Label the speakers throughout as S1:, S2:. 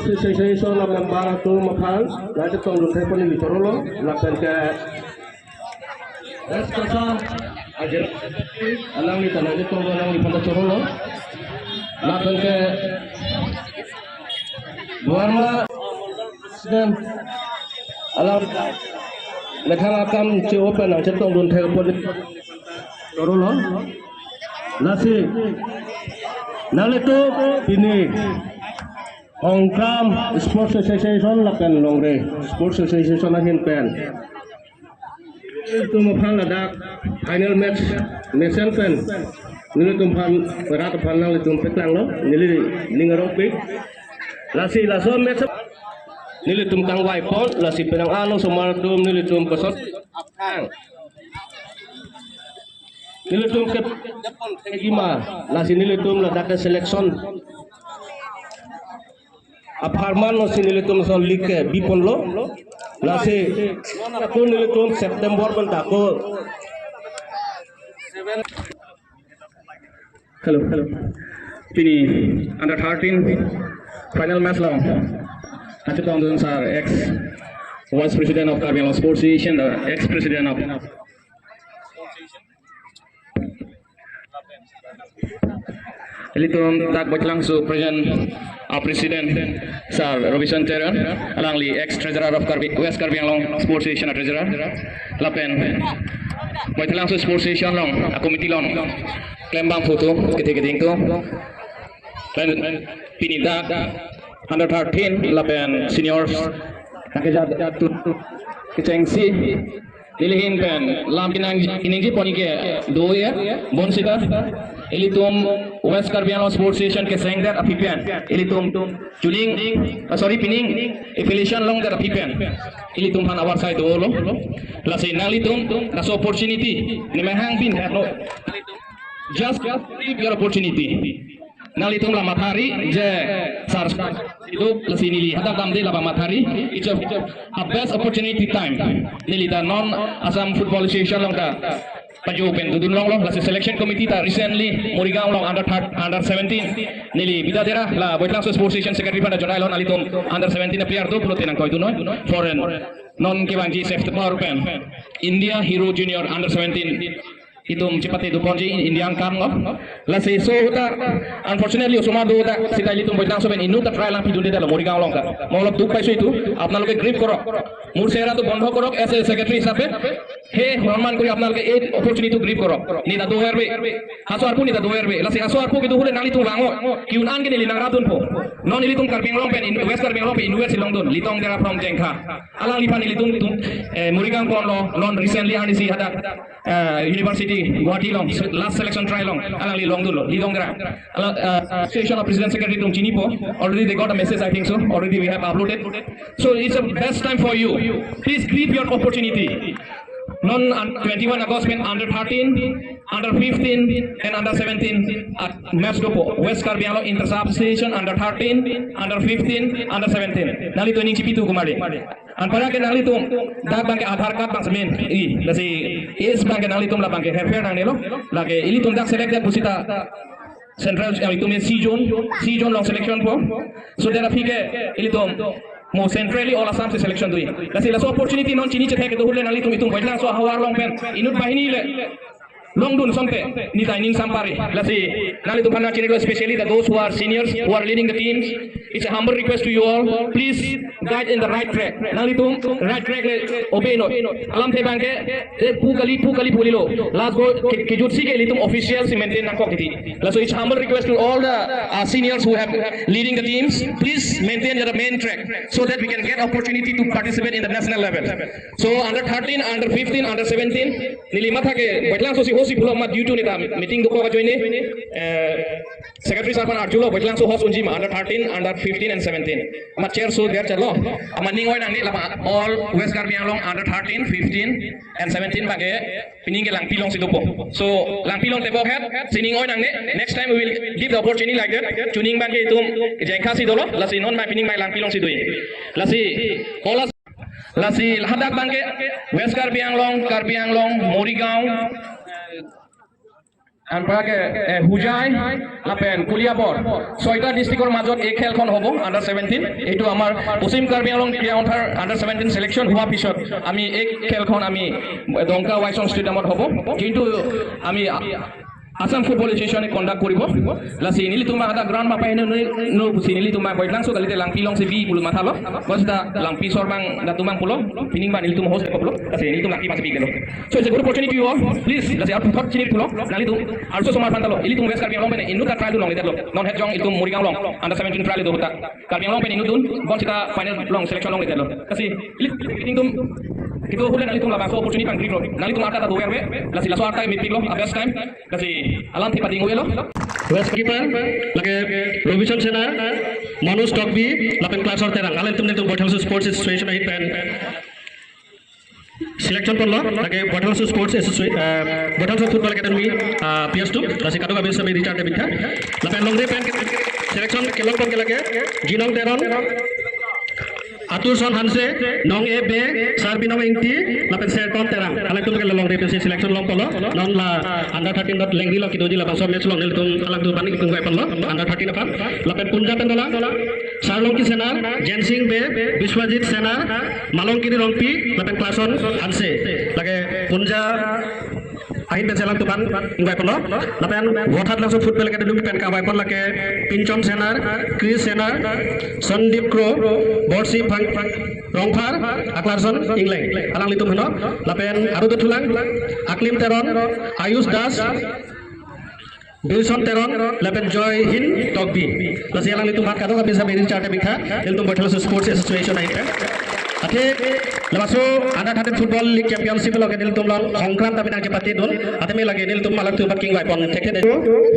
S1: Association of Lambara to Mapan, Raja Tong Temple in Torolo, Lapenka Escasa, along with another Tong along with the Torolo, Lapenka Buarma, allow Metalakam to open a Chetong Temple Torolo, Nasi Naleto, Pini. Hongkram Sports Association lakan longre Sports Association ahin pen itu mapang ladak final match nation pen nili tumpan berat panang litum petang lo nili lingarok pik lasi laso match nili tum kang wai pon lasi penang alo somar tum nili tum kesot apang nili tum ke gima lasi nili tum ladak selection Aparman sinilitum sol like bipon lo lasi aku nilitum September bentako
S2: hello ini under 13 final match long Haji Tongdun sir ex vice president of Karbi Sports Association ex president of Ilitum tak baclang su present our president Sir Robinson Teran alangli ex treasurer of West Karbi Anglong Sports Station treasurer lapen baclang su sports station long a committee long klembang photo keting tu dan pinida under 13 lapen seniors kakejat kecengsi Lilihin pen lam kinangji poni ke do ya bon sita ilitum West Karbi Anglong Sports Station ke seng that apipian ilitum juling sorry pining affiliation long that apipian ilitum han awar side do lo la say nalitum das opportunity ni mahang bin have no just leave your opportunity nalitum la mathari je sar itu lesini li hada kamde la mathari it's a best opportunity time nili da non Assam Football Association long da paju open dudun long la selection committee ta recently Morigaon long under 17 nili bidadera la boitlang sports station secretary pada jonai long nalitum under 17 player do pulo tenang koi tu no foreign non kebangji safety power pen India Hero Junior under 17 itum cepat itu ponji Indian kam no la se so ta unfortunately usuma do ta sita itum boitlang so ben inu ta trial lang pidunde dalo Morigaon long ta molok duk paইছো itu আপনালোকে grip করক মুর সেরা তো বন্ধ করক S a secretary হিসাবে হে সম্মান করি আপনালোকে এই অপরচুনিটি গ্রিপ করক নিদা দো হেরবে হাসো আরপু নিদা দো হেরবে লাসি হাসো আরপু কিদু হলে নালি তু lango kiun an gini linang ratun po non ili tung Karbi Anglong pen West Karbi Anglong pen university long dun litong dera from jengkha alang lipan ili tung Morigaon kon lo non recently anisi hada university Guwahati long last selection trial long alang li long dun lo litong dera station of president secretary tung chini po already they got a message I think so already we have uploaded so it's a best time for you please grip your opportunity non 21 August men under 13 under 15 and under 17 at match dopo West Karbi Anglong Inter-Sub Station under 13 under 15 under 17 nali to ning cipitu kumari an para ke nali tum dak bangke Aadhaar card bang semen I lasi is bangke nali tum la bangke herfer nang nelo lage ili tum dak select busita central itu men C zone long selection po so there afike ili tum mo centrally all Assam se selection dui lasi laso opportunity non chini che theke to hulle nali tum itum boitlang so hawar long pen inut bahini le long dun somte ni ta ning sampari lasi nali tum phana chini especially the those who are seniors who are leading the teams it's a humble request to you all please guide in the right track nali tum right track le obey no alam the bangke pu kali pulilo last go kijut si ke litum officials maintain nang kokiti laso it's humble request to all the seniors who have leading the teams please maintain your main track so that we can get opportunity to participate in the national level so under 13 under 15 under 17 nili matha ke boitlang so si hosi pulo mat due to ni ta meeting do ko ka joine secretary sarpan arjulo boitlang so hos unji ma under 13 under 15 and 17 ama chair so there chalo ama ning oi nang ni lama all West Karbi Anglong under 13 15 and 17 bage pining ke lang pilong si dopo so lang pilong tebo head sining oi nang ni next time we will give the opportunity like that tuning bage itum jengkha si dolo lasi non mai pining mai lang pilong si dui lasi pola lasi hadak bangke West Karbi Anglong Morigaon Anpake Hujai lapen Kuliabor soita districtor majot ek khelkhon hobo under 17 etu amar Posim Karbi Anglong Kriyaonthar under 17 selection howa pisot ami ek khelkhon ami Dongka Waisong stadiumot hobo kintu ami Assam Football Association conduct koribo lasi nili tuma ada ground mapa ene no sinili tuma boitlang so kalite lang pilong se bi bulu mathalo bosta lang pisor bang datumang pulo pining ba nili tuma host pulo lasi nili tuma ki mas bi gelo so it's a good opportunity you all please lasi ap thot chini pulo nali tum also somar pantalo ili tum West Karbi Anglong pen inu ta trial long idelo non het jong itum Morigaon long under 17 trial do huta Karbi Anglong pen inu dun bon sita final long selection long idelo lasi ili pining tum kito hule nali tum la baso opportunity pang grip nali tum ata ta do werbe lasi laso ata meeting lo best time lasi alam thi pating uelo
S1: West keeper lage Robinson Sena Manus Tokbi lapen class or terang alam tum netu Bothal Sports Association hi pen selection korlo lage Bothal Sports Association Bothal Football Academy PS2 lasi kadu gabe sabe Richard Bitha lapen long pen selection kelong kon ke lage Ginong Teron Aturson Hanse nong ebe sarbi nong ingti lapen ser kon terang alang tum ke long repen selection long kolo non la under 13 dot lengri lo kidoji la baso match long nel tum alang tu panik tung weapon lo under 13 apa lapen punja pen dola sarlong ki sena jensing be Biswajit Sena malong kini rongpi lapen klason Hanse lage punja
S3: ahin beselang tuban ingbai polo lapen wothat langsung football academy pen ka bai pon lake Pinchon Senar Chris Senar Sandeep Crow Borsi Rongphar Aklarson England alang litum heno lapen aru tulang Aklim Teron Ayush Das Wilson Teron lapen Joy Hin Togbi lasi alang litum hat kadong bisa beri charte bingkha iltum bothal sports association aite ate labaso under 13 football league championship lage nil tum lon সংক্রাম তামি nang chepati dun ate me lage nil tum malak tu bat king bai pon theke de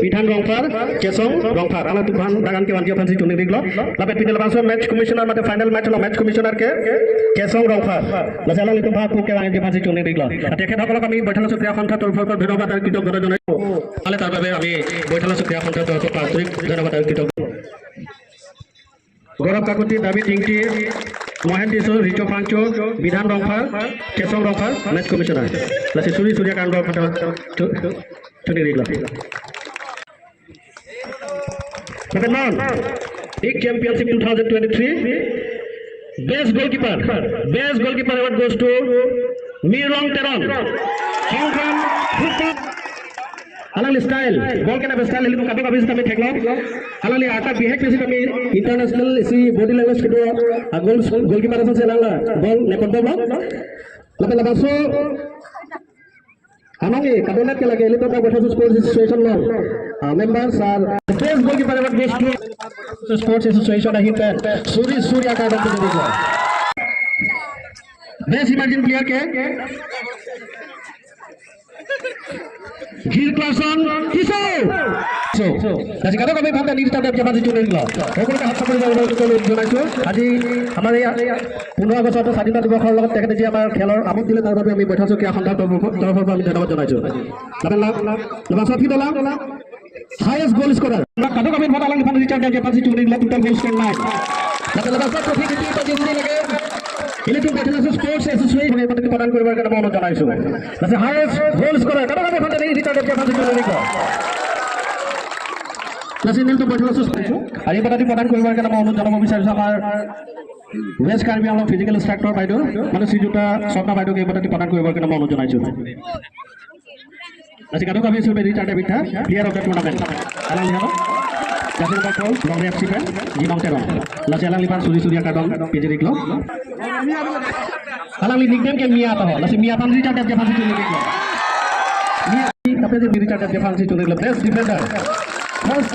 S3: Bidhan Rongphar Kesong Rongphar ala tu ban dagan ke wanti offensive tuning diglo lape pinel labaso match commissioner mate final match lo match commissioner ke Kesong Rongphar lasala litum bha ku ke wangi offensive tuning diglo ate ke dhakolok ami boithala sukriya khonthar torfor kor dhonobad ar kritogota janai ale tar babe ami boithala sukriya khonthar torfor pastorik dhonobad ar kritogota Gaurav Kakuti David Ingti Mohendisor Richo Pancho Bidhan Rongphar Kesong Rongphar match commissioner lasi Suri Surya Kando kata tuning diglo Second round, League Championship 2023. Best goalkeeper award goes to Mirong Teron. Hongkong football. Alali style, ball can have a style. Lihat kami habis kami theklo. Alali atak bihek mesti kami international isi body language kedua. Goalkeeper asal selangla. Ball nekon ball. Lepas so. Amangi kabinet ke lagi lihat apa betul sports association lo. Members are best goalkeeper award goes to sports association ahi pen Surya ka dan jadi go. Best emerging player ke Gil Clarkson Kiso. So, jadi kalau kami bahkan ini kita dapat jadi tuning lo. Kalau kita harus pergi ke zona itu, aji हमारे 15 August স্বাধীনতা দিৱসৰ লগত তেখেতে যে আমাৰ খেলৰ আমোদ দিলে তাৰ বাবে আমি বৈঠাছো কি এখন তৰফৰ পৰা আমি ধন্যবাদ জনাইছো লাবাছত কি দলা হাইয়েস্ট গোল স্কোরার কাটো কমি ভাটা লাগে ফান রিচার্ড যে পাঁচটি টুনি দিলে টোটাল গোল স্কোর 9 লাবাছত ট্রফি কিটি তো জিতনি লাগে ইলেকট্রিক ন্যাশনাল স্পোর্টস অ্যাসোসিয়েশন এর মধ্যে প্রদান করবার জন্য অনুরোধ জানাইছো লাসে হাইয়েস্ট গোল স্কোরার কাটো কমি ফাটা রিচার্ড যে পাঁচটি টুনি দিলে লাসে নীল তো বৈঠাছো আর এই পদাটি প্রদান করবার জন্য অনুরোধ জানাবো বিচাৰিছো আমাৰ West Karbi Anglong physical instructor বাইদেউ মানে শ্ৰীযুতা স্বপ্না বাইদেউক এই পদটি প্ৰদান কৰিবৰ কাৰণে মই অনুৰোধ জনাইছো আজি কাটো কাবি সুবে ৰিচাৰ্ড বিথা প্লেয়াৰ অফ দ্য টুৰ্নামেন্ট আলাং লিহানো জাসিন বাকল লং এফসি পেন জিনং তেৰং লাসে আলাং লিপান Surya কাডং পিজেৰিক ল আলাং লি নিকনেম কে মিয়া তা লাসে মিয়া পান ৰিচাৰ্ড যে ফাঁসি তুলি দিল মিয়া কাপে যে ৰিচাৰ্ড যে ফাঁসি তুলি দিল best defender first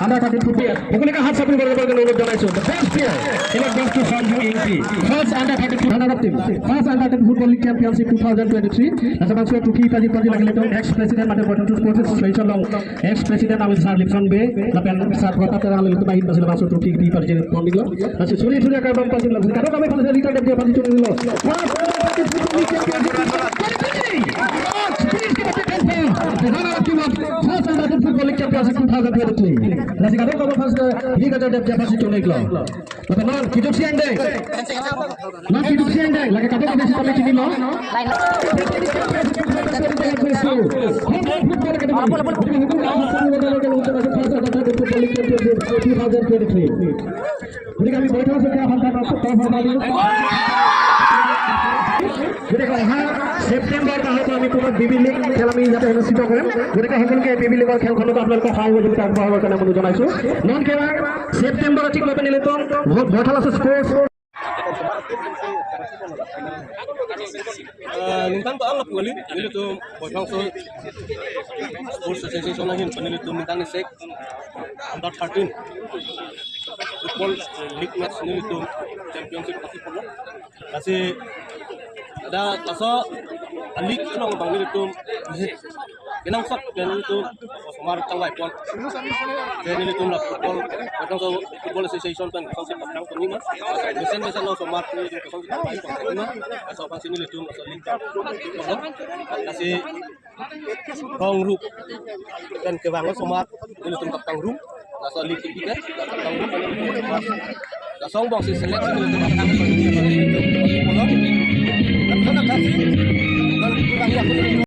S3: Under 13 football. Bukuli ka hat sapri borgo borgo অনুরোধ জানাইছো. The best player select goes to Sanju Ingti. First under 13 runner up team. First under 13 football league championship 2023. As a matter to keep paji lagi leto ex president mate boton to sports association long ex president Amil Sir Lipson Bay. Lapen Sir Kota terang leto bahin basile masuk to keep paji ponding lo. Asi Surya ka bang paji lo. Kado kami paji return dia paji chuni lo. First under 13 football league championship 2023. Nasi kadang kau first liga jadi dia pasti cuma iklan. Betul non hidup siang deh. Non hidup siang deh. Lagi kadang kau mesti tapi cini lo. Jadi kami boleh sekian hantar jadi kalau September tahun kami punya BB League খেলা আমি যাতে অনুষ্ঠিত কৰিম গতিকে সকলোকে BB Leagueৰ খেলখনত আপোনালোকক সহযোগিতা আগবঢ়াবৰ কাৰণে অনুৰোধ জনাইছো নন কেৱল ছেপ্টেম্বৰ ঠিক লৈ পেলাই তো বঠাল আছে sports
S4: Nintang to ang napuli nilito botang so sports association na hin nilito nintang ni sek under 13 football league match nilito championship pati polo kasi ada kaso league ano bang nilito kinang sat nilito sumar tawai pon nilito na football botang so football association kan konsep patang penima mesin no sumar nilito konsep tawai pon penima kaso pan sini nilito so league kasi rong rup dan kewang somat nilito patang room kaso league tiga patang room kaso bang si seleksi nilito patang so polo dan sana kasi dan kurang